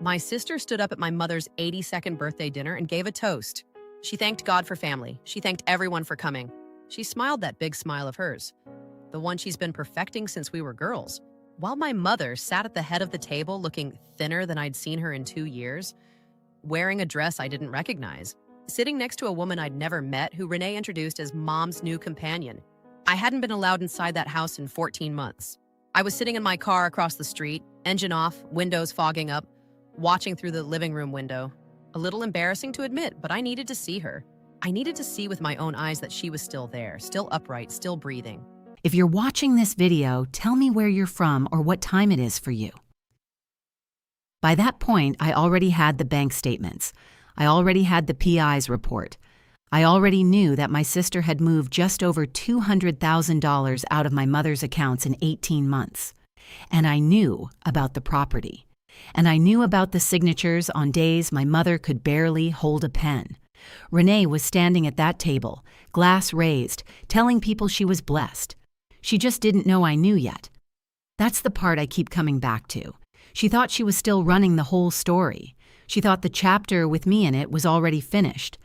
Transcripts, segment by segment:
My sister stood up at my mother's 82nd birthday dinner and gave a toast. She thanked God for family. She thanked everyone for coming. She smiled that big smile of hers, the one she's been perfecting since we were girls. While my mother sat at the head of the table looking thinner than I'd seen her in 2 years, wearing a dress I didn't recognize, sitting next to a woman I'd never met who Renee introduced as Mom's new companion. I hadn't been allowed inside that house in 14 months. I was sitting in my car across the street, engine off, windows fogging up, watching through the living room window. A little embarrassing to admit, but I needed to see her. I needed to see with my own eyes that she was still there, still upright, still breathing. If you're watching this video, tell me where you're from or what time it is for you. By that point, I already had the bank statements. I already had the PI's report. I already knew that my sister had moved just over $200,000 out of my mother's accounts in 18 months. And I knew about the property. And I knew about the signatures on days my mother could barely hold a pen. Renee was standing at that table, glass raised, telling people she was blessed. She just didn't know I knew yet. That's the part I keep coming back to. She thought she was still running the whole story. She thought the chapter with me in it was already finished.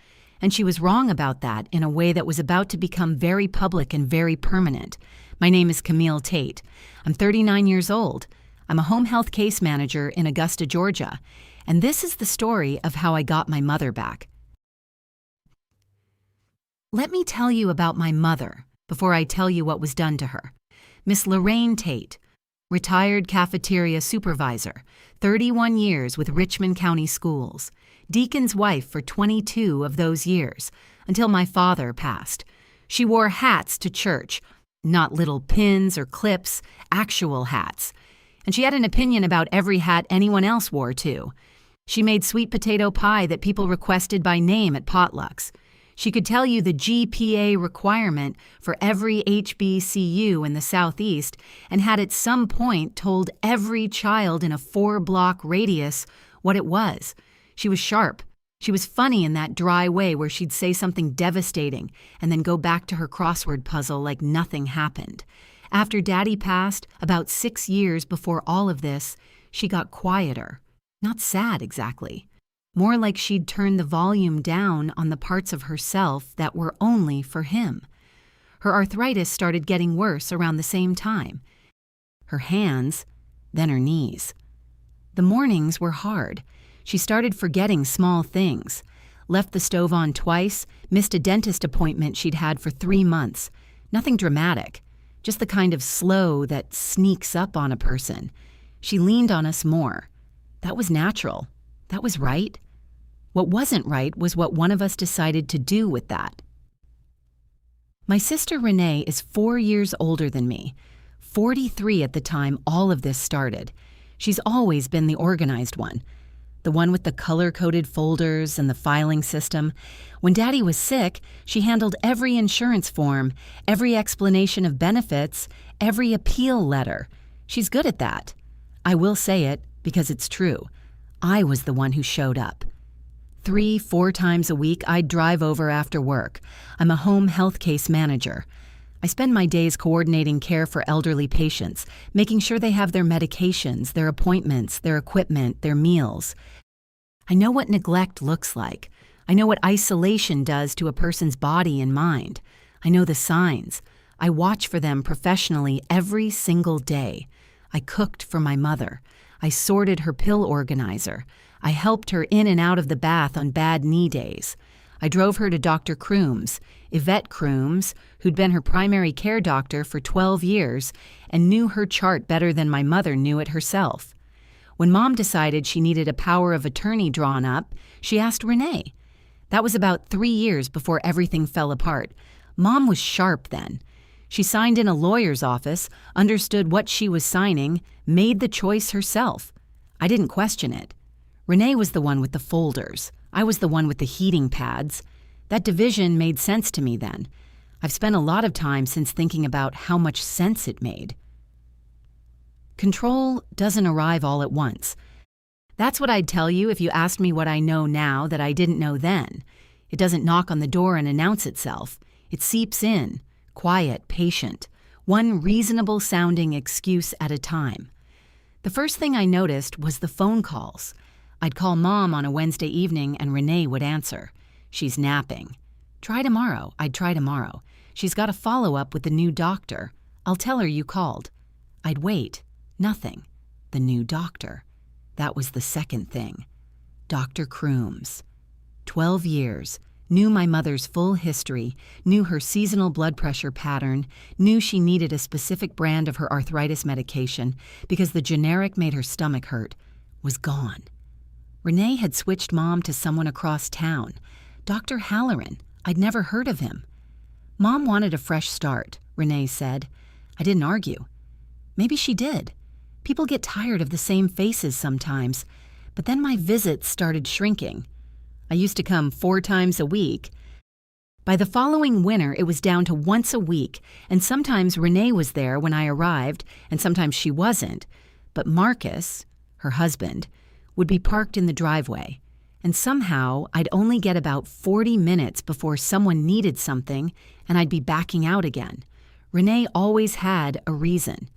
And she was wrong about that in a way that was about to become very public and very permanent. My name is Camille Tate. I'm 39 years old. I'm a home health case manager in Augusta, Georgia. And this is the story of how I got my mother back. Let me tell you about my mother before I tell you what was done to her. Miss Lorraine Tate, retired cafeteria supervisor, 31 years with Richmond County Schools, deacon's wife for 22 of those years, until my father passed. She wore hats to church, not little pins or clips, actual hats. And she had an opinion about every hat anyone else wore, too. She made sweet potato pie that people requested by name at potlucks. She could tell you the GPA requirement for every HBCU in the Southeast and had at some point told every child in a 4-block radius what it was. She was sharp. She was funny in that dry way where she'd say something devastating and then go back to her crossword puzzle like nothing happened. After Daddy passed, about 6 years before all of this, she got quieter. Not sad exactly. More like she'd turned the volume down on the parts of herself that were only for him. Her arthritis started getting worse around the same time. Her hands, then her knees. The mornings were hard. She started forgetting small things. Left the stove on twice, missed a dentist appointment she'd had for 3 months. Nothing dramatic, just the kind of slow that sneaks up on a person. She leaned on us more. That was natural. That was right. What wasn't right was what one of us decided to do with that. My sister Renee is 4 years older than me, 43 at the time all of this started. She's always been the organized one, the one with the color-coded folders and the filing system. When Daddy was sick, she handled every insurance form, every explanation of benefits, every appeal letter. She's good at that. I will say it because it's true. I was the one who showed up. 3-4 times a week, I'd drive over after work. I'm a home health case manager. I spend my days coordinating care for elderly patients, making sure they have their medications, their appointments, their equipment, their meals. I know what neglect looks like. I know what isolation does to a person's body and mind. I know the signs. I watch for them professionally every single day. I cooked for my mother. I sorted her pill organizer. I helped her in and out of the bath on bad knee days. I drove her to Dr. Crooms, Yvette Crooms, who'd been her primary care doctor for 12 years and knew her chart better than my mother knew it herself. When Mom decided she needed a power of attorney drawn up, she asked Renee. That was about 3 years before everything fell apart. Mom was sharp then. She signed in a lawyer's office, understood what she was signing, made the choice herself. I didn't question it. Renee was the one with the folders. I was the one with the heating pads. That division made sense to me then. I've spent a lot of time since thinking about how much sense it made. Control doesn't arrive all at once. That's what I'd tell you if you asked me what I know now that I didn't know then. It doesn't knock on the door and announce itself. It seeps in, quiet, patient, one reasonable-sounding excuse at a time. The first thing I noticed was the phone calls. I'd call Mom on a Wednesday evening and Renee would answer. She's napping. Try tomorrow. I'd try tomorrow. She's got a follow-up with the new doctor. I'll tell her you called. I'd wait. Nothing. The new doctor. That was the second thing. Dr. Crooms. 12 years. Knew my mother's full history, knew her seasonal blood pressure pattern, knew she needed a specific brand of her arthritis medication because the generic made her stomach hurt, was gone. Renee had switched Mom to someone across town. Dr. Halloran. I'd never heard of him. Mom wanted a fresh start, Renee said. I didn't argue. Maybe she did. People get tired of the same faces sometimes. But then my visits started shrinking. I used to come 4 times a week. By the following winter, it was down to once a week, and sometimes Renee was there when I arrived, and sometimes she wasn't. But Marcus, her husband, would be parked in the driveway, and somehow I'd only get about 40 minutes before someone needed something, and I'd be backing out again. Renee always had a reason.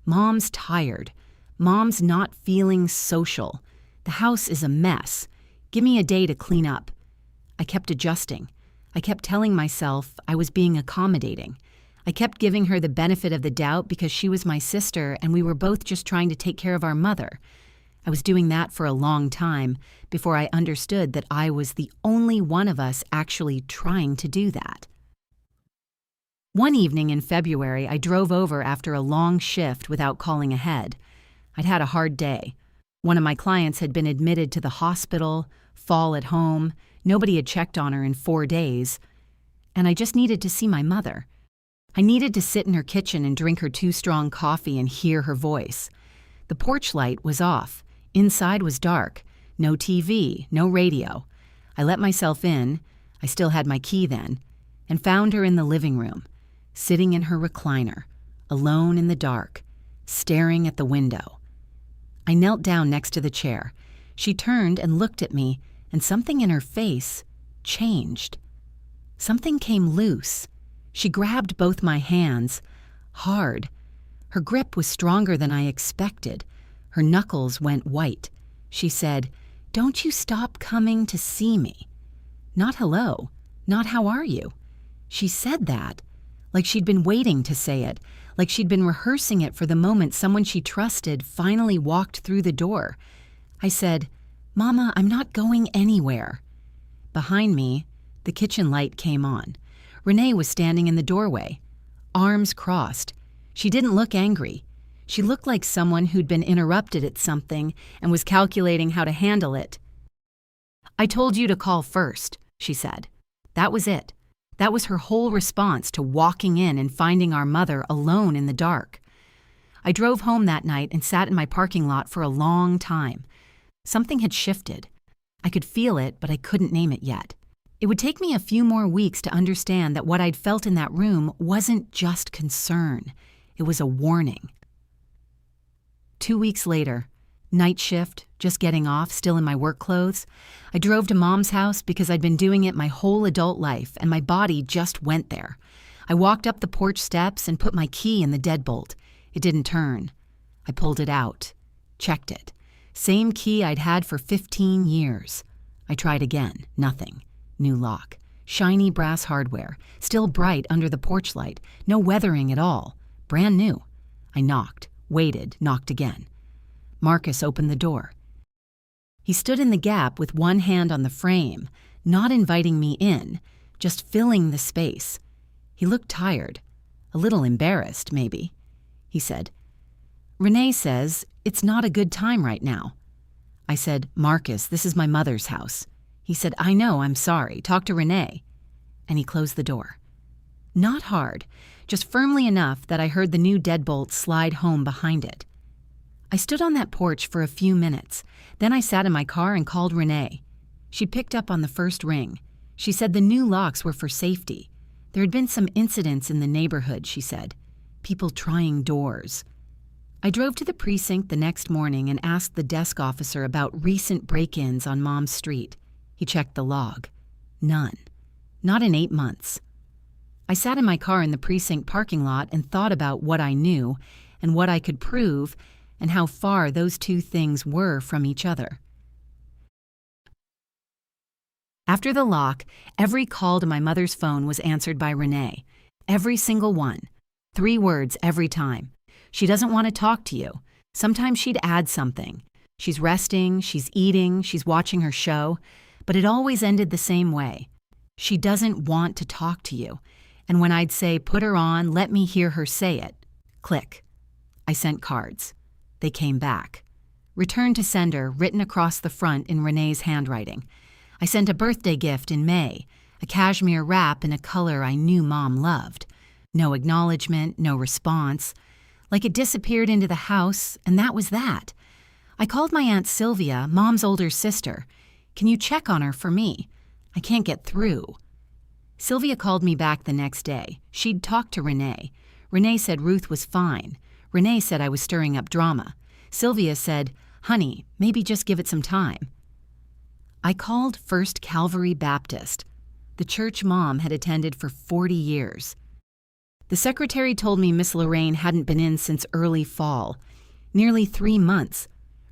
Mom's tired. Mom's not feeling social. The house is a mess. Give me a day to clean up. I kept adjusting. I kept telling myself I was being accommodating. I kept giving her the benefit of the doubt because she was my sister and we were both just trying to take care of our mother. I was doing that for a long time before I understood that I was the only one of us actually trying to do that. One evening in February, I drove over after a long shift without calling ahead. I'd had a hard day. One of my clients had been admitted to the hospital, fall at home, nobody had checked on her in 4 days, and I just needed to see my mother. I needed to sit in her kitchen and drink her 2-strong coffee and hear her voice. The porch light was off. Inside was dark. No TV, no radio. I let myself in, I still had my key then, and found her in the living room, sitting in her recliner, alone in the dark, staring at the window. I knelt down next to the chair. She turned and looked at me, and something in her face changed. Something came loose. She grabbed both my hands, hard. Her grip was stronger than I expected. Her knuckles went white. She said, "Don't you stop coming to see me." Not hello, not how are you. She said that, like she'd been waiting to say it, like she'd been rehearsing it for the moment someone she trusted finally walked through the door. I said, "Mama, I'm not going anywhere." Behind me, the kitchen light came on. Renee was standing in the doorway, arms crossed. She didn't look angry. She looked like someone who'd been interrupted at something and was calculating how to handle it. "I told you to call first," she said. That was it. That was her whole response to walking in and finding our mother alone in the dark. I drove home that night and sat in my parking lot for a long time. Something had shifted. I could feel it, but I couldn't name it yet. It would take me a few more weeks to understand that what I'd felt in that room wasn't just concern. It was a warning. 2 weeks later, night shift, just getting off, still in my work clothes, I drove to Mom's house because I'd been doing it my whole adult life and my body just went there. I walked up the porch steps and put my key in the deadbolt. It didn't turn. I pulled it out, checked it. Same key I'd had for 15 years. I tried again, nothing. New lock, shiny brass hardware, still bright under the porch light, no weathering at all, brand new. I knocked. Waited, knocked again. Marcus opened the door. He stood in the gap with one hand on the frame, not inviting me in, just filling the space. He looked tired, a little embarrassed, maybe. He said, "Renee says it's not a good time right now." I said, "Marcus, this is my mother's house." He said, "I know, I'm sorry. Talk to Renee." And he closed the door. Not hard, just firmly enough that I heard the new deadbolt slide home behind it. I stood on that porch for a few minutes. Then I sat in my car and called Renee. She picked up on the first ring. She said the new locks were for safety. There had been some incidents in the neighborhood, she said. People trying doors. I drove to the precinct the next morning and asked the desk officer about recent break-ins on Mom's street. He checked the log. None. Not in 8 months. I sat in my car in the precinct parking lot and thought about what I knew and what I could prove and how far those two things were from each other. After the lock, every call to my mother's phone was answered by Renee. Every single one. 3 words every time. She doesn't want to talk to you. Sometimes she'd add something. She's resting, she's eating, she's watching her show, but it always ended the same way. She doesn't want to talk to you. And when I'd say, put her on, let me hear her say it, click. I sent cards. They came back. Return to sender, written across the front in Renee's handwriting. I sent a birthday gift in May, a cashmere wrap in a color I knew Mom loved. No acknowledgement, no response. Like it disappeared into the house, and that was that. I called my Aunt Sylvia, Mom's older sister. Can you check on her for me? I can't get through. Sylvia called me back the next day. She'd talked to Renee. Renee said Ruth was fine. Renee said I was stirring up drama. Sylvia said, honey, maybe just give it some time. I called First Calvary Baptist, the church Mom had attended for 40 years. The secretary told me Miss Lorraine hadn't been in since early fall, nearly 3 months.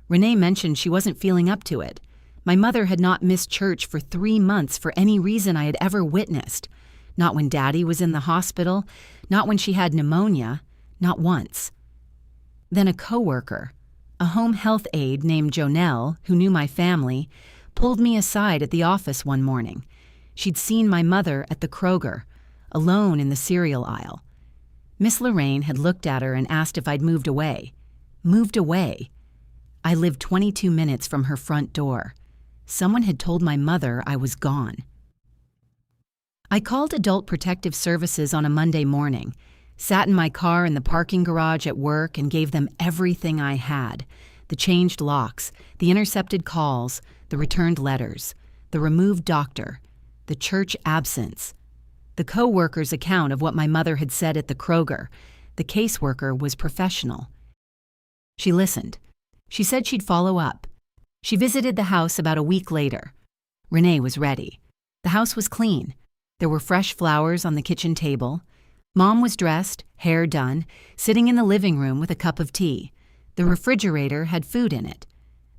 Renee mentioned she wasn't feeling up to it. My mother had not missed church for 3 months for any reason I had ever witnessed. Not when Daddy was in the hospital, not when she had pneumonia, not once. Then a coworker, a home health aide named Jonelle, who knew my family, pulled me aside at the office one morning. She'd seen my mother at the Kroger, alone in the cereal aisle. Miss Lorraine had looked at her and asked if I'd moved away. Moved away. I lived 22 minutes from her front door. Someone had told my mother I was gone. I called Adult Protective Services on a Monday morning, sat in my car in the parking garage at work and gave them everything I had. The changed locks, the intercepted calls, the returned letters, the removed doctor, the church absence, the co-worker's account of what my mother had said at the Kroger. The caseworker was professional. She listened. She said she'd follow up. She visited the house about a week later. Renee was ready. The house was clean. There were fresh flowers on the kitchen table. Mom was dressed, hair done, sitting in the living room with a cup of tea. The refrigerator had food in it.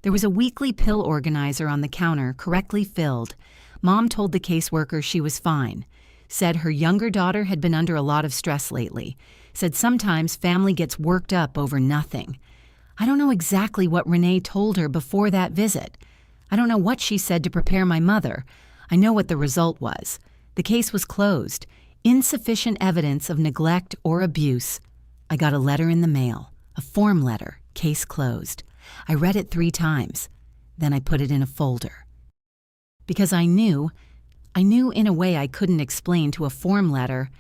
There was a weekly pill organizer on the counter, correctly filled. Mom told the caseworker she was fine. Said her younger daughter had been under a lot of stress lately. Said sometimes family gets worked up over nothing. I don't know exactly what Renee told her before that visit. I don't know what she said to prepare my mother. I know what the result was. The case was closed. Insufficient evidence of neglect or abuse. I got a letter in the mail, a form letter, case closed. I read it 3 times. Then I put it in a folder. Because I knew in a way I couldn't explain to a form letter,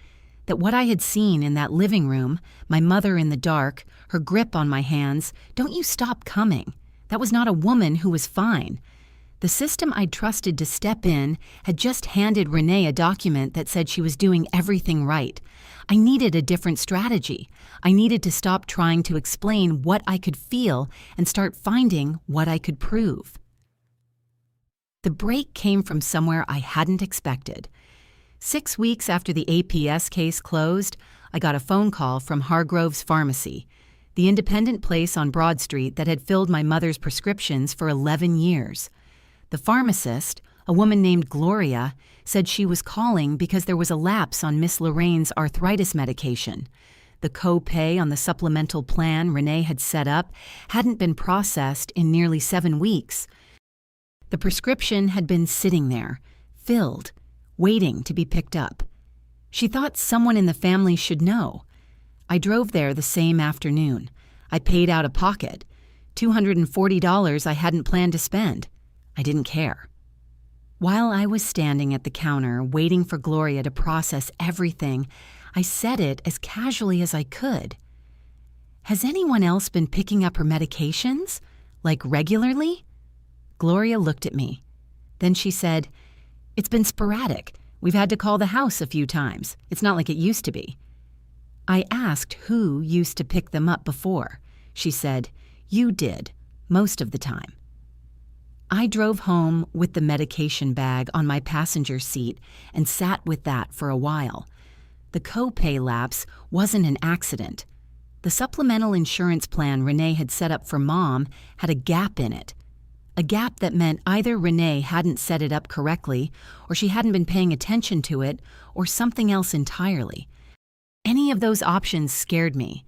that what I had seen in that living room, my mother in the dark, her grip on my hands, don't you stop coming. That was not a woman who was fine. The system I'd trusted to step in had just handed Renee a document that said she was doing everything right. I needed a different strategy. I needed to stop trying to explain what I could feel and start finding what I could prove. The break came from somewhere I hadn't expected. 6 weeks after the APS case closed, I got a phone call from Hargrove's Pharmacy, the independent place on Broad Street that had filled my mother's prescriptions for 11 years. The pharmacist, a woman named Gloria, said she was calling because there was a lapse on Miss Lorraine's arthritis medication. The co-pay on the supplemental plan Renee had set up hadn't been processed in nearly 7 weeks. The prescription had been sitting there, filled, waiting to be picked up. She thought someone in the family should know. I drove there the same afternoon. I paid out of pocket, $240 I hadn't planned to spend. I didn't care. While I was standing at the counter waiting for Gloria to process everything, I said it as casually as I could. Has anyone else been picking up her medications? Like regularly? Gloria looked at me. Then she said, "It's been sporadic. We've had to call the house a few times. It's not like it used to be." I asked who used to pick them up before. She said, "You did, most of the time." I drove home with the medication bag on my passenger seat and sat with that for a while. The co-pay lapse wasn't an accident. The supplemental insurance plan Renee had set up for Mom had a gap in it. a gap that meant either Renee hadn't set it up correctly, or she hadn't been paying attention to it, or something else entirely. Any of those options scared me.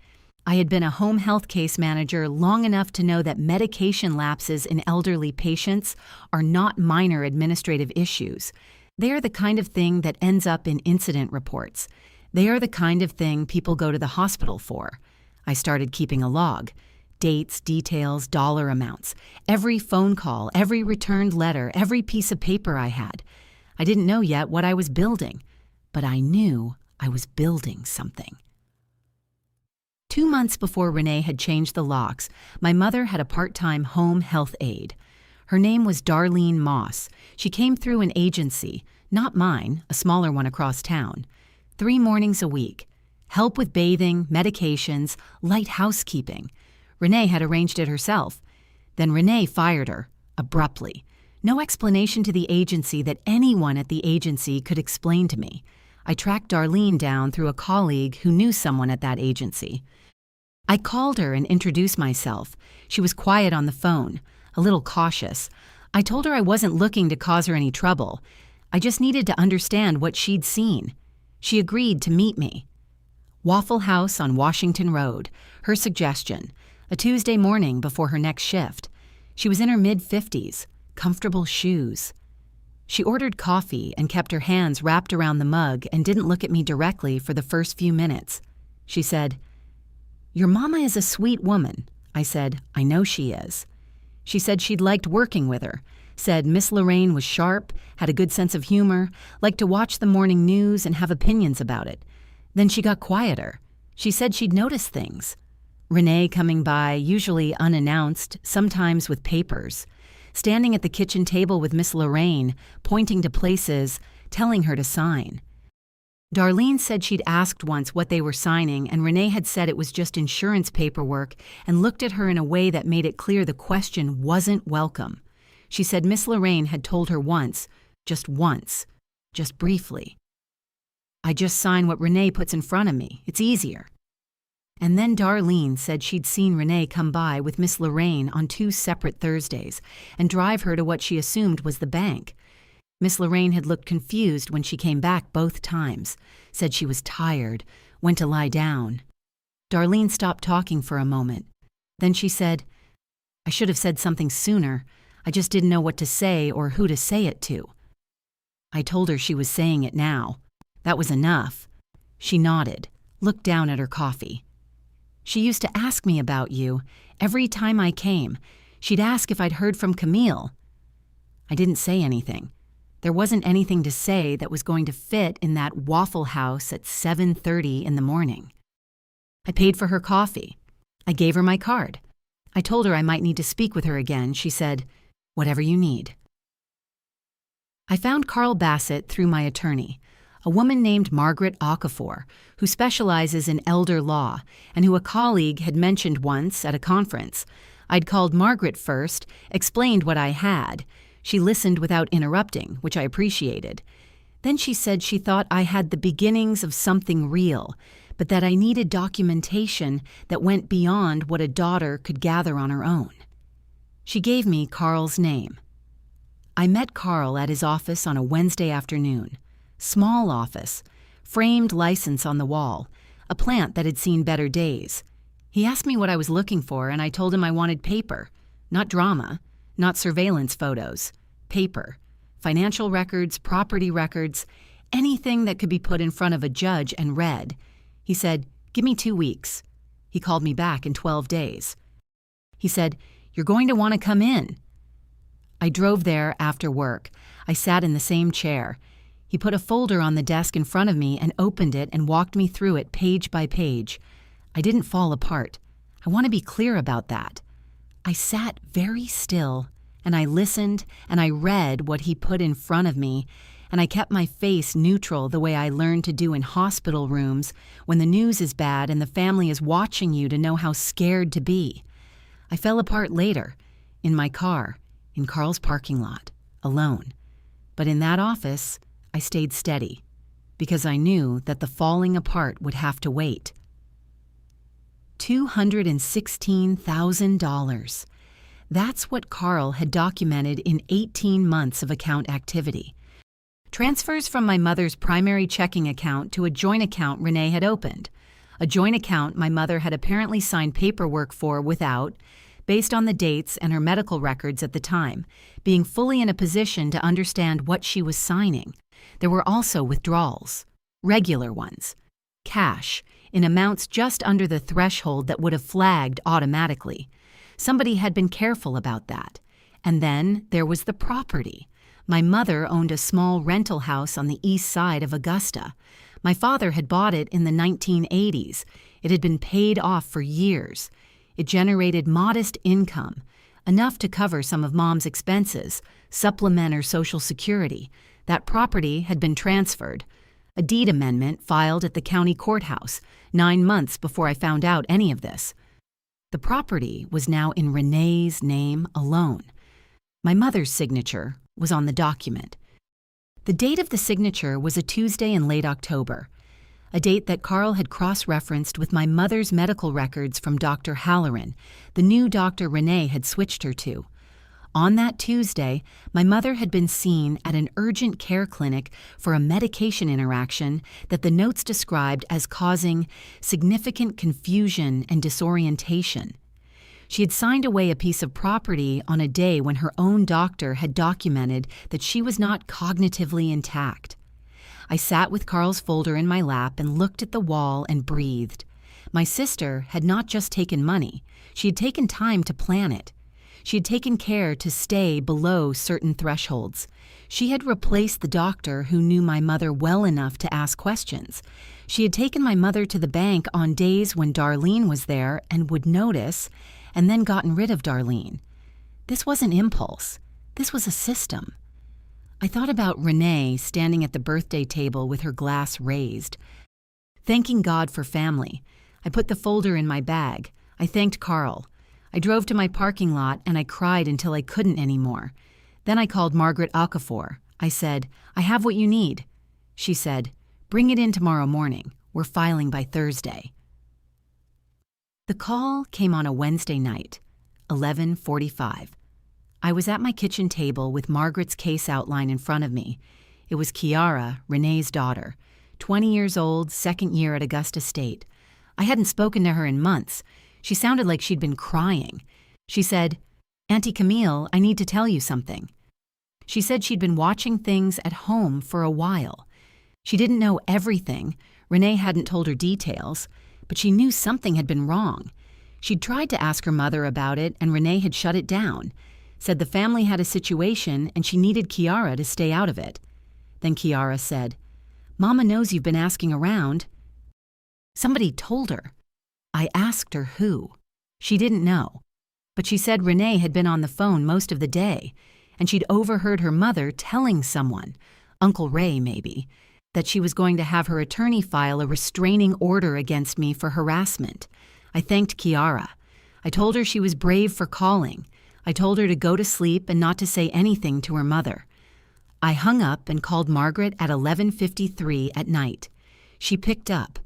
I had been a home health case manager long enough to know that medication lapses in elderly patients are not minor administrative issues. They are the kind of thing that ends up in incident reports. They are the kind of thing people go to the hospital for. I started keeping a log. Dates, details, dollar amounts. Every phone call, every returned letter, every piece of paper I had. I didn't know yet what I was building, but I knew I was building something. 2 months before Renee had changed the locks, my mother had a part-time home health aide. Her name was Darlene Moss. She came through an agency, not mine, a smaller one across town. 3 mornings a week. Help with bathing, medications, light housekeeping. Renee had arranged it herself. Then Renee fired her, abruptly. No explanation to the agency that anyone at the agency could explain to me. I tracked Darlene down through a colleague who knew someone at that agency. I called her and introduced myself. She was quiet on the phone, a little cautious. I told her I wasn't looking to cause her any trouble. I just needed to understand what she'd seen. She agreed to meet me. Waffle House on Washington Road, her suggestion, a Tuesday morning before her next shift. She was in her mid-50s, comfortable shoes. She ordered coffee and kept her hands wrapped around the mug and didn't look at me directly for the first few minutes. She said, "Your mama is a sweet woman." I said, "I know she is." She said she'd liked working with her, said Miss Lorraine was sharp, had a good sense of humor, liked to watch the morning news and have opinions about it. Then she got quieter. She said she'd noticed things. Renee coming by, usually unannounced, sometimes with papers. Standing at the kitchen table with Miss Lorraine, pointing to places, telling her to sign. Darlene said she'd asked once what they were signing, and Renee had said it was just insurance paperwork and looked at her in a way that made it clear the question wasn't welcome. She said Miss Lorraine had told her once, just briefly. "I just sign what Renee puts in front of me. It's easier." And then Darlene said she'd seen Renee come by with Miss Lorraine on 2 separate Thursdays and drive her to what she assumed was the bank. Miss Lorraine had looked confused when she came back both times, said she was tired, went to lie down. Darlene stopped talking for a moment. Then she said, "I should have said something sooner. I just didn't know what to say or who to say it to." I told her she was saying it now. That was enough. She nodded, looked down at her coffee. "She used to ask me about you. Every time I came, she'd ask if I'd heard from Camille." I didn't say anything. There wasn't anything to say that was going to fit in that Waffle House at 7:30 in the morning. I paid for her coffee. I gave her my card. I told her I might need to speak with her again. She said, "Whatever you need." I found Carl Bassett through my attorney, a woman named Margaret Okafor, who specializes in elder law and who a colleague had mentioned once at a conference. I'd called Margaret first, explained what I had. She listened without interrupting, which I appreciated. Then she said she thought I had the beginnings of something real, but that I needed documentation that went beyond what a daughter could gather on her own. She gave me Carl's name. I met Carl at his office on a Wednesday afternoon. Small office, framed license on the wall, a plant that had seen better days. He asked me what I was looking for, and I told him I wanted paper, not drama. Not surveillance photos, paper, financial records, property records, anything that could be put in front of a judge and read. He said, "Give me 2 weeks." He called me back in 12 days. He said, "You're going to want to come in." I drove there after work. I sat in the same chair. He put a folder on the desk in front of me and opened it and walked me through it page by page. I didn't fall apart. I want to be clear about that. I sat very still, and I listened, and I read what he put in front of me, and I kept my face neutral the way I learned to do in hospital rooms when the news is bad and the family is watching you to know how scared to be. I fell apart later, in my car, in Carl's parking lot, alone. But in that office, I stayed steady, because I knew that the falling apart would have to wait. $216,000. That's what Carl had documented in 18 months of account activity. Transfers from my mother's primary checking account to a joint account Renee had opened. A joint account my mother had apparently signed paperwork for without, based on the dates and her medical records at the time, being fully in a position to understand what she was signing. There were also withdrawals, regular ones, cash, in amounts just under the threshold that would have flagged automatically. Somebody had been careful about that. And then there was the property. My mother owned a small rental house on the east side of Augusta. My father had bought it in the 1980s. It had been paid off for years. It generated modest income, enough to cover some of Mom's expenses, supplement her Social Security. That property had been transferred. A deed amendment filed at the county courthouse 9 months before I found out any of this. The property was now in Renee's name alone. My mother's signature was on the document. The date of the signature was a Tuesday in late October, a date that Carl had cross-referenced with my mother's medical records from Dr. Halloran, the new doctor Renee had switched her to. On that Tuesday, my mother had been seen at an urgent care clinic for a medication interaction that the notes described as causing significant confusion and disorientation. She had signed away a piece of property on a day when her own doctor had documented that she was not cognitively intact. I sat with Carl's folder in my lap and looked at the wall and breathed. My sister had not just taken money, she had taken time to plan it. She had taken care to stay below certain thresholds. She had replaced the doctor who knew my mother well enough to ask questions. She had taken my mother to the bank on days when Darlene was there and would notice, and then gotten rid of Darlene. This wasn't impulse. This was a system. I thought about Renee standing at the birthday table with her glass raised. Thanking God for family, I put the folder in my bag. I thanked Carl. I drove to my parking lot and I cried until I couldn't anymore. Then I called Margaret Okafor. I said, "I have what you need." She said, "Bring it in tomorrow morning. We're filing by Thursday." The call came on a Wednesday night, 11:45. I was at my kitchen table with Margaret's case outline in front of me. It was Kiara, Renee's daughter, 20 years old, second year at Augusta State. I hadn't spoken to her in months. She sounded like she'd been crying. She said, "Auntie Camille, I need to tell you something." She said she'd been watching things at home for a while. She didn't know everything. Renee hadn't told her details, but she knew something had been wrong. She'd tried to ask her mother about it, and Renee had shut it down, said the family had a situation and she needed Kiara to stay out of it. Then Kiara said, "Mama knows you've been asking around." Somebody told her. I asked her who. She didn't know, but she said Renee had been on the phone most of the day, and she'd overheard her mother telling someone, Uncle Ray maybe, that she was going to have her attorney file a restraining order against me for harassment. I thanked Kiara. I told her she was brave for calling. I told her to go to sleep and not to say anything to her mother. I hung up and called Margaret at 11:53 at night. She picked up.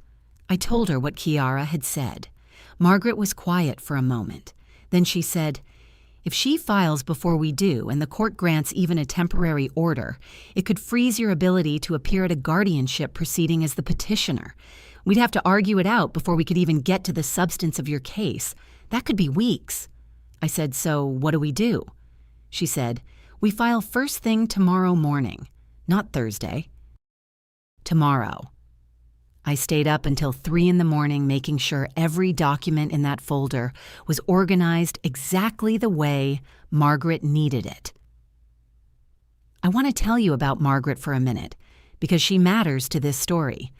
I told her what Kiara had said. Margaret was quiet for a moment. Then she said, "If she files before we do and the court grants even a temporary order, it could freeze your ability to appear at a guardianship proceeding as the petitioner. We'd have to argue it out before we could even get to the substance of your case. That could be weeks." I said, "So what do we do?" She said, "We file first thing tomorrow morning, not Thursday." Tomorrow. I stayed up until 3 in the morning making sure every document in that folder was organized exactly the way Margaret needed it. I want to tell you about Margaret for a minute, because she matters to this story.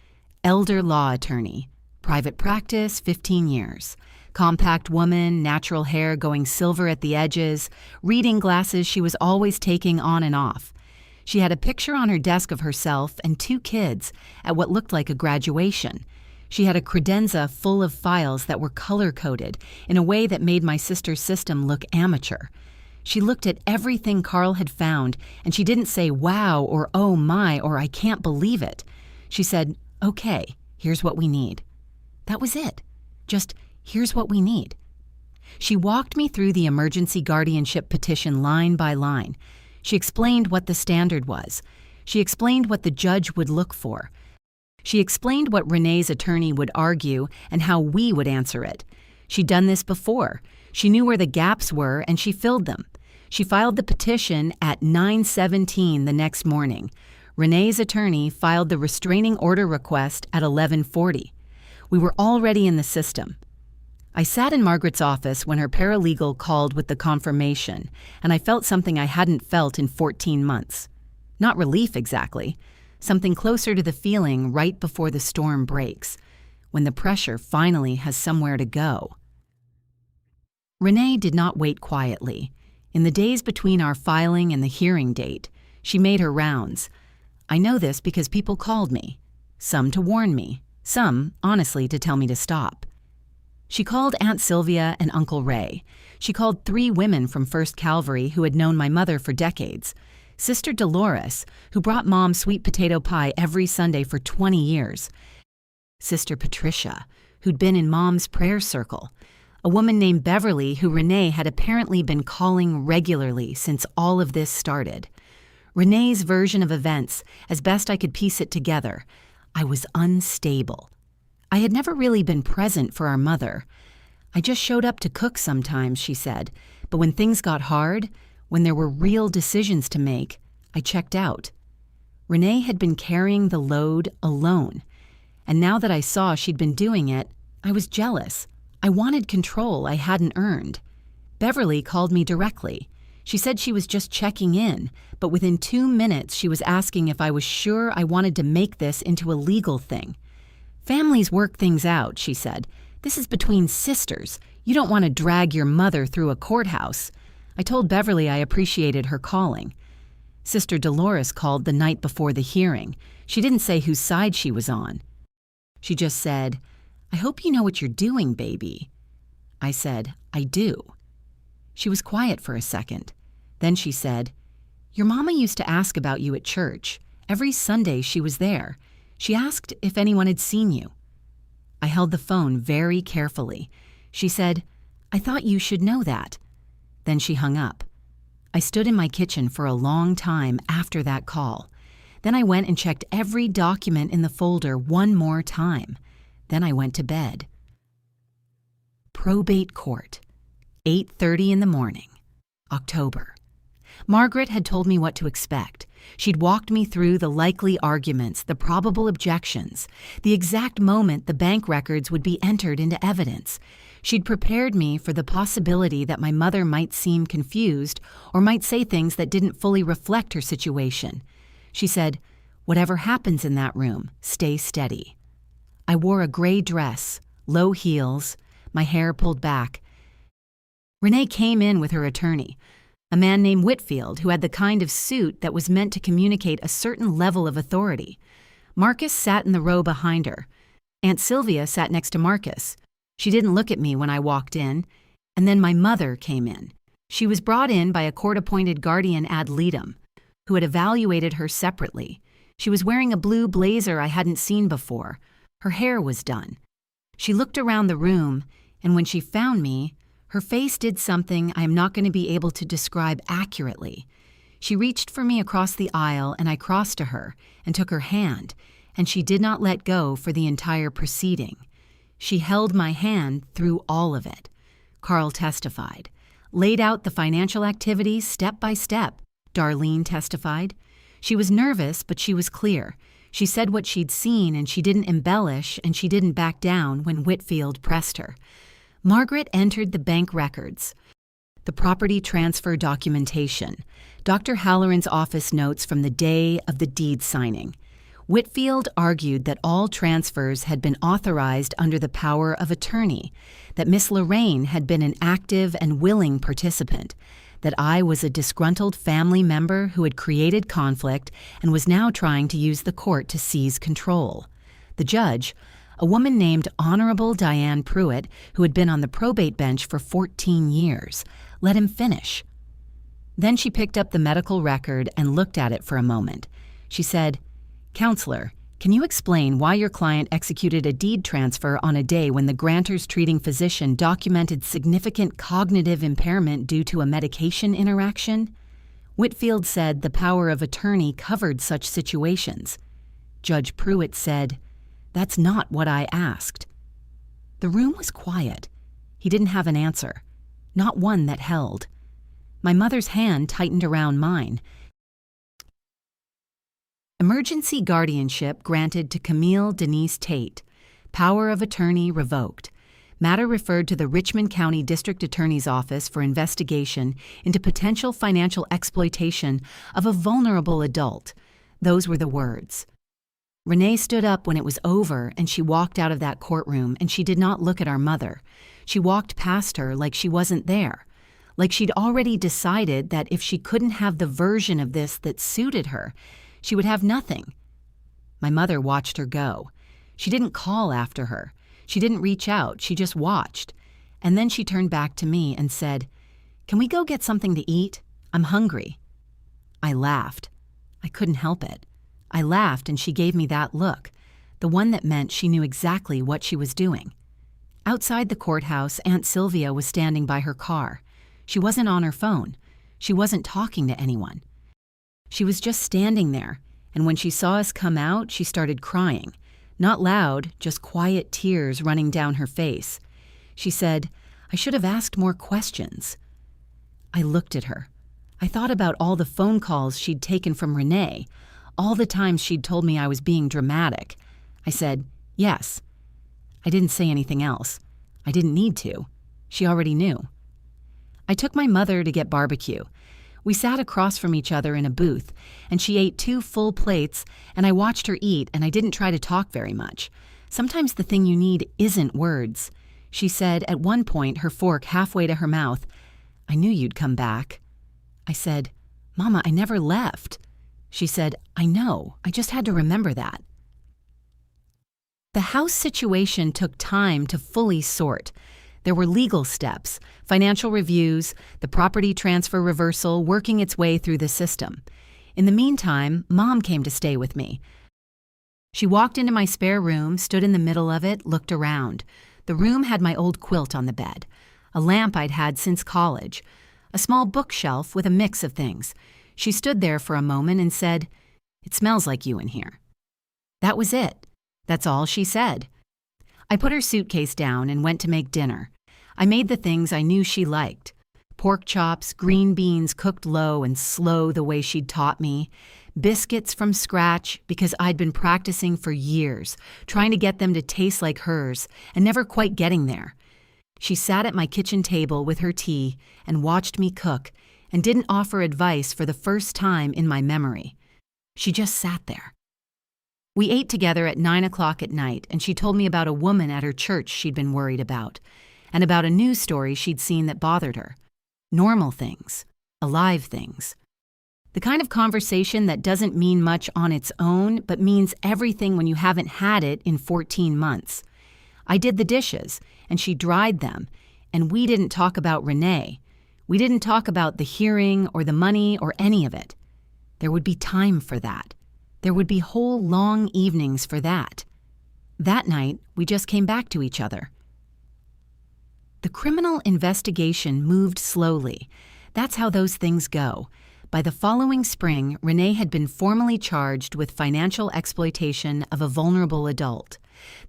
Elder law attorney, private practice, 15 years. Compact woman, natural hair going silver at the edges, reading glasses she was always taking on and off. She had a picture on her desk of herself and 2 kids at what looked like a graduation. She had a credenza full of files that were color-coded in a way that made my sister's system look amateur. She looked at everything Carl had found, and she didn't say wow or oh my or I can't believe it. She said, "Okay, here's what we need." That was it. Just, here's what we need. She walked me through the emergency guardianship petition line by line. She explained what the standard was. She explained what the judge would look for. She explained what Renee's attorney would argue and how we would answer it. She'd done this before. She knew where the gaps were and she filled them. She filed the petition at 9:17 the next morning. Renee's attorney filed the restraining order request at 11:40. We were already in the system. I sat in Margaret's office when her paralegal called with the confirmation, and I felt something I hadn't felt in 14 months. Not relief exactly, something closer to the feeling right before the storm breaks, when the pressure finally has somewhere to go. Renee did not wait quietly. In the days between our filing and the hearing date, she made her rounds. I know this because people called me, some to warn me, some, honestly, to tell me to stop. She called Aunt Sylvia and Uncle Ray. She called 3 women from First Calvary who had known my mother for decades. Sister Dolores, who brought Mom sweet potato pie every Sunday for 20 years. Sister Patricia, who'd been in Mom's prayer circle. A woman named Beverly who Renee had apparently been calling regularly since all of this started. Renee's version of events, as best I could piece it together, I was unstable. I had never really been present for our mother. I just showed up to cook sometimes, she said, but when things got hard, when there were real decisions to make, I checked out. Renee had been carrying the load alone, and now that I saw she'd been doing it, I was jealous. I wanted control I hadn't earned. Beverly called me directly. She said she was just checking in, but within 2 minutes she was asking if I was sure I wanted to make this into a legal thing. Families work things out, she said. This is between sisters. You don't want to drag your mother through a courthouse. I told Beverly I appreciated her calling. Sister Dolores called the night before the hearing. She didn't say whose side she was on. She just said, "I hope you know what you're doing, baby." I said, "I do." She was quiet for a second. Then she said, "Your mama used to ask about you at church. Every Sunday she was there. She asked if anyone had seen you." I held the phone very carefully. She said, "I thought you should know that." Then she hung up. I stood in my kitchen for a long time after that call. Then I went and checked every document in the folder one more time. Then I went to bed. Probate court, 8:30 in the morning, October. Margaret had told me what to expect. She'd walked me through the likely arguments, the probable objections, the exact moment the bank records would be entered into evidence. She'd prepared me for the possibility that my mother might seem confused or might say things that didn't fully reflect her situation. She said, "Whatever happens in that room, stay steady." I wore a gray dress, low heels, my hair pulled back. Renee came in with her attorney, a man named Whitfield who had the kind of suit that was meant to communicate a certain level of authority. Marcus sat in the row behind her. Aunt Sylvia sat next to Marcus. She didn't look at me when I walked in. And then my mother came in. She was brought in by a court-appointed guardian ad litem, who had evaluated her separately. She was wearing a blue blazer I hadn't seen before. Her hair was done. She looked around the room, and when she found me, her face did something I am not going to be able to describe accurately. She reached for me across the aisle, and I crossed to her and took her hand, and she did not let go for the entire proceeding. She held my hand through all of it. Carl testified. Laid out the financial activities step by step, Darlene testified. She was nervous, but she was clear. She said what she'd seen, and she didn't embellish, and she didn't back down when Whitfield pressed her. Margaret entered the bank records, the property transfer documentation, Dr. Halloran's office notes from the day of the deed signing. Whitfield argued that all transfers had been authorized under the power of attorney, that Miss Lorraine had been an active and willing participant, that I was a disgruntled family member who had created conflict and was now trying to use the court to seize control. The judge, a woman named Honorable Diane Pruitt, who had been on the probate bench for 14 years, let him finish. Then she picked up the medical record and looked at it for a moment. She said, "Counselor, Can you explain why your client executed a deed transfer on a day when the grantor's treating physician documented significant cognitive impairment due to a medication interaction? Whitfield said the power of attorney covered such situations. Judge Pruitt said, "That's not what I asked." The room was quiet. He didn't have an answer, not one that held. My mother's hand tightened around mine. Emergency guardianship granted to Camille Denise Tate. Power of attorney revoked. Matter referred to the Richmond County District Attorney's Office for investigation into potential financial exploitation of a vulnerable adult. Those were the words. Renee stood up when it was over and she walked out of that courtroom, and she did not look at our mother. She walked past her like she wasn't there, like she'd already decided that if she couldn't have the version of this that suited her, she would have nothing. My mother watched her go. She didn't call after her. She didn't reach out. She just watched. And then she turned back to me and said, "Can we go get something to eat? I'm hungry." I laughed. I couldn't help it. I laughed, and she gave me that look, the one that meant she knew exactly what she was doing. Outside the courthouse, Aunt Sylvia was standing by her car. She wasn't on her phone. She wasn't talking to anyone. She was just standing there, and when she saw us come out, she started crying. Not loud, just quiet tears running down her face. She said, "I should have asked more questions." I looked at her. I thought about all the phone calls she'd taken from Renee, all the times she'd told me I was being dramatic. I said, "Yes." I didn't say anything else. I didn't need to. She already knew. I took my mother to get barbecue. We sat across from each other in a booth, and she ate 2 full plates, and I watched her eat, and I didn't try to talk very much. Sometimes the thing you need isn't words. She said at one point, her fork halfway to her mouth, "I knew you'd come back." I said, "Mama, I never left." She said, "I know, I just had to remember that." The house situation took time to fully sort. There were legal steps, financial reviews, the property transfer reversal working its way through the system. In the meantime, Mom came to stay with me. She walked into my spare room, stood in the middle of it, looked around. The room had my old quilt on the bed, a lamp I'd had since college, a small bookshelf with a mix of things. She stood there for a moment and said, "It smells like you in here." That was it. That's all she said. I put her suitcase down and went to make dinner. I made the things I knew she liked. Pork chops, green beans cooked low and slow the way she'd taught me, biscuits from scratch because I'd been practicing for years, trying to get them to taste like hers and never quite getting there. She sat at my kitchen table with her tea and watched me cook and didn't offer advice for the first time in my memory. She just sat there. We ate together at 9 o'clock at night, and she told me about a woman at her church she'd been worried about, and about a news story she'd seen that bothered her. Normal things, alive things. The kind of conversation that doesn't mean much on its own, but means everything when you haven't had it in 14 months. I did the dishes, and she dried them, and we didn't talk about Renee. We didn't talk about the hearing or the money or any of it. There would be time for that. There would be whole long evenings for that. That night, we just came back to each other. The criminal investigation moved slowly. That's how those things go. By the following spring, Renee had been formally charged with financial exploitation of a vulnerable adult.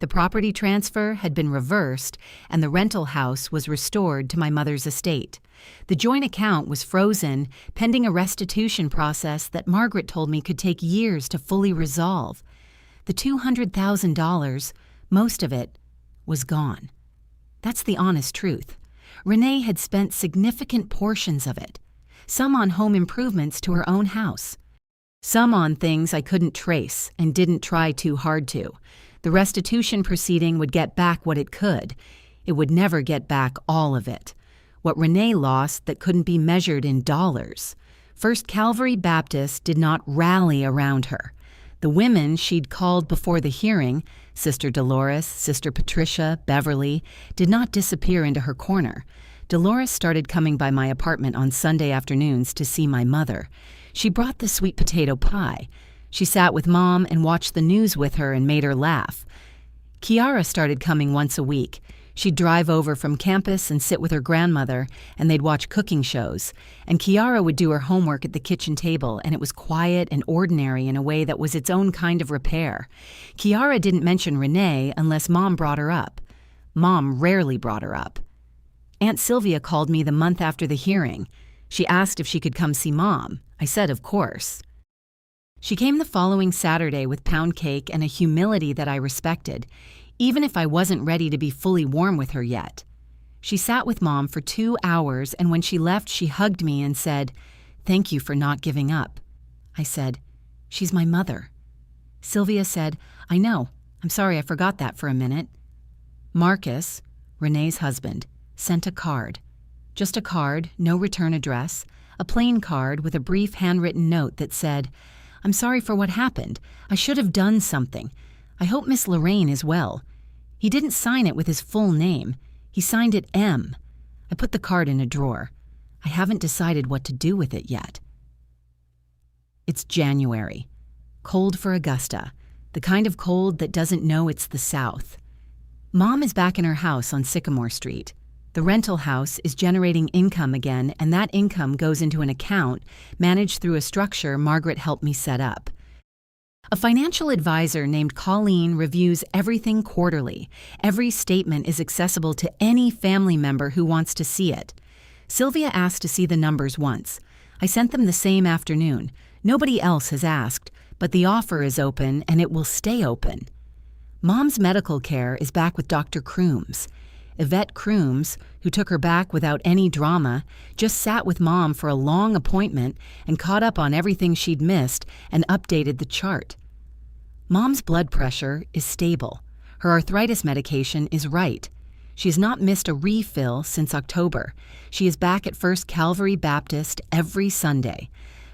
The property transfer had been reversed, and the rental house was restored to my mother's estate. The joint account was frozen, pending a restitution process that Margaret told me could take years to fully resolve. The $200,000, most of it, was gone. That's the honest truth. Renee had spent significant portions of it, some on home improvements to her own house, some on things I couldn't trace and didn't try too hard to. The restitution proceeding would get back what it could. It would never get back all of it. What Renee lost that couldn't be measured in dollars. First Calvary Baptist did not rally around her. The women she'd called before the hearing, Sister Dolores, Sister Patricia, Beverly, did not disappear into her corner. Dolores started coming by my apartment on Sunday afternoons to see my mother. She brought the sweet potato pie. She sat with Mom and watched the news with her and made her laugh. Kiara started coming once a week. She'd drive over from campus and sit with her grandmother, and they'd watch cooking shows. And Kiara would do her homework at the kitchen table, and it was quiet and ordinary in a way that was its own kind of repair. Kiara didn't mention Renee unless Mom brought her up. Mom rarely brought her up. Aunt Sylvia called me the month after the hearing. She asked if she could come see Mom. I said, of course. She came the following Saturday with pound cake and a humility that I respected, even if I wasn't ready to be fully warm with her yet. She sat with Mom for 2 hours, and when she left, she hugged me and said, "Thank you for not giving up." I said, "She's my mother." Sylvia said, "I know. I'm sorry I forgot that for a minute." Marcus, Renee's husband, sent a card. Just a card, no return address, a plain card with a brief handwritten note that said, "I'm sorry for what happened. I should have done something. I hope Miss Lorraine is well." He didn't sign it with his full name. He signed it M. I put the card in a drawer. I haven't decided what to do with it yet. It's January. Cold for Augusta. The kind of cold that doesn't know it's the South. Mom is back in her house on Sycamore Street. The rental house is generating income again, and that income goes into an account managed through a structure Margaret helped me set up. A financial advisor named Colleen reviews everything quarterly. Every statement is accessible to any family member who wants to see it. Sylvia asked to see the numbers once. I sent them the same afternoon. Nobody else has asked, but the offer is open and it will stay open. Mom's medical care is back with Dr. Crooms. Yvette Crooms, who took her back without any drama, just sat with Mom for a long appointment and caught up on everything she'd missed and updated the chart. Mom's blood pressure is stable. Her arthritis medication is right. She has not missed a refill since October. She is back at First Calvary Baptist every Sunday.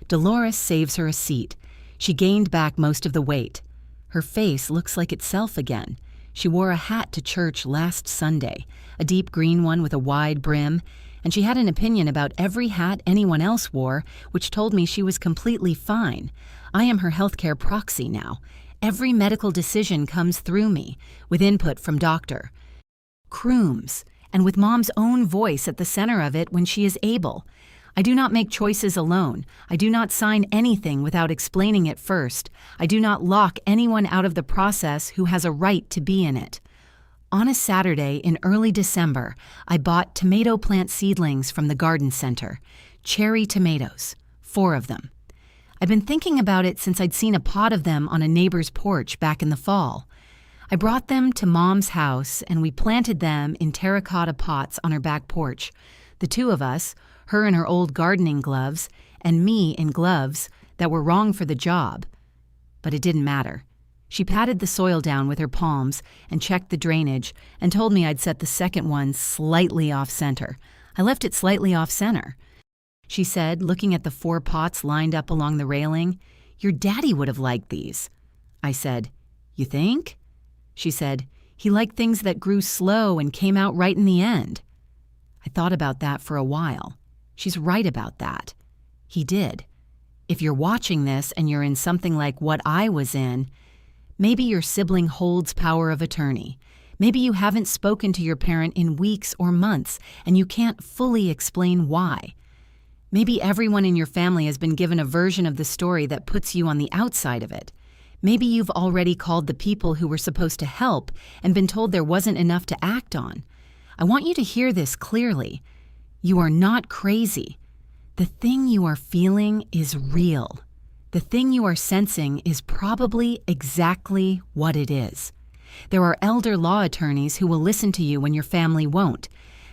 Dolores saves her a seat. She gained back most of the weight. Her face looks like itself again. She wore a hat to church last Sunday, a deep green one with a wide brim, and she had an opinion about every hat anyone else wore, which told me she was completely fine. I am her healthcare proxy now. Every medical decision comes through me, with input from Dr. Crooms, and with Mom's own voice at the center of it when she is able. I do not make choices alone. I do not sign anything without explaining it first. I do not lock anyone out of the process who has a right to be in it. On a Saturday in early December, I bought tomato plant seedlings from the garden center. Cherry tomatoes, 4 of them. I've been thinking about it since I'd seen a pot of them on a neighbor's porch back in the fall. I brought them to Mom's house and we planted them in terracotta pots on her back porch. The 2 of us, her in her old gardening gloves, and me in gloves that were wrong for the job. But it didn't matter. She patted the soil down with her palms and checked the drainage and told me I'd set the second one slightly off-center. I left it slightly off-center. She said, looking at the 4 pots lined up along the railing, "Your daddy would have liked these." I said, "You think?" She said, "He liked things that grew slow and came out right in the end." I thought about that for a while. She's right about that. He did. If you're watching this and you're in something like what I was in, maybe your sibling holds power of attorney. Maybe you haven't spoken to your parent in weeks or months and you can't fully explain why. Maybe everyone in your family has been given a version of the story that puts you on the outside of it. Maybe you've already called the people who were supposed to help and been told there wasn't enough to act on. I want you to hear this clearly. You are not crazy. The thing you are feeling is real. The thing you are sensing is probably exactly what it is. There are elder law attorneys who will listen to you when your family won't.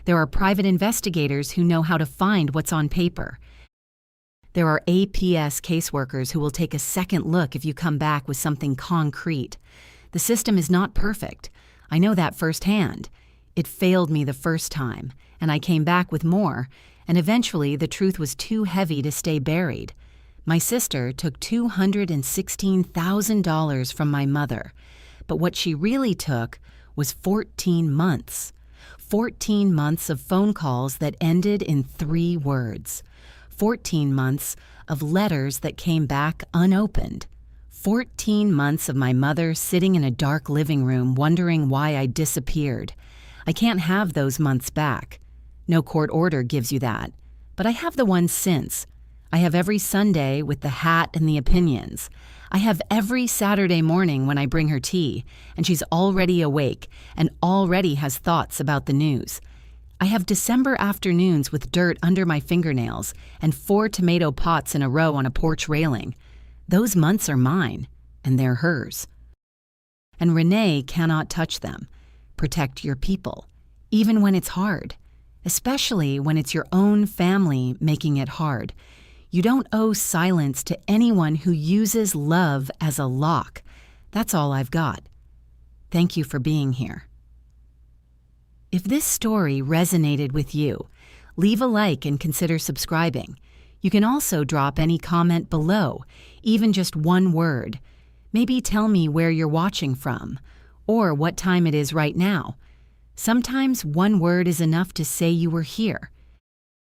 There are private investigators who know how to find what's on paper. There are APS caseworkers who will take a second look if you come back with something concrete. The system is not perfect. I know that firsthand. It failed me the first time, and I came back with more, and eventually the truth was too heavy to stay buried. My sister took $216,000 from my mother, but what she really took was 14 months. 14 months of phone calls that ended in 3 words. 14 months of letters that came back unopened. 14 months of my mother sitting in a dark living room wondering why I disappeared. I can't have those months back. No court order gives you that. But I have the ones since. I have every Sunday with the hat and the opinions. I have every Saturday morning when I bring her tea, and she's already awake and already has thoughts about the news. I have December afternoons with dirt under my fingernails and 4 tomato pots in a row on a porch railing. Those months are mine, and they're hers. And Renee cannot touch them. Protect your people, even when it's hard, especially when it's your own family making it hard. You don't owe silence to anyone who uses love as a lock. That's all I've got. Thank you for being here. If this story resonated with you, leave a like and consider subscribing. You can also drop any comment below, even just one word. Maybe tell me where you're watching from, or what time it is right now. Sometimes one word is enough to say you were here.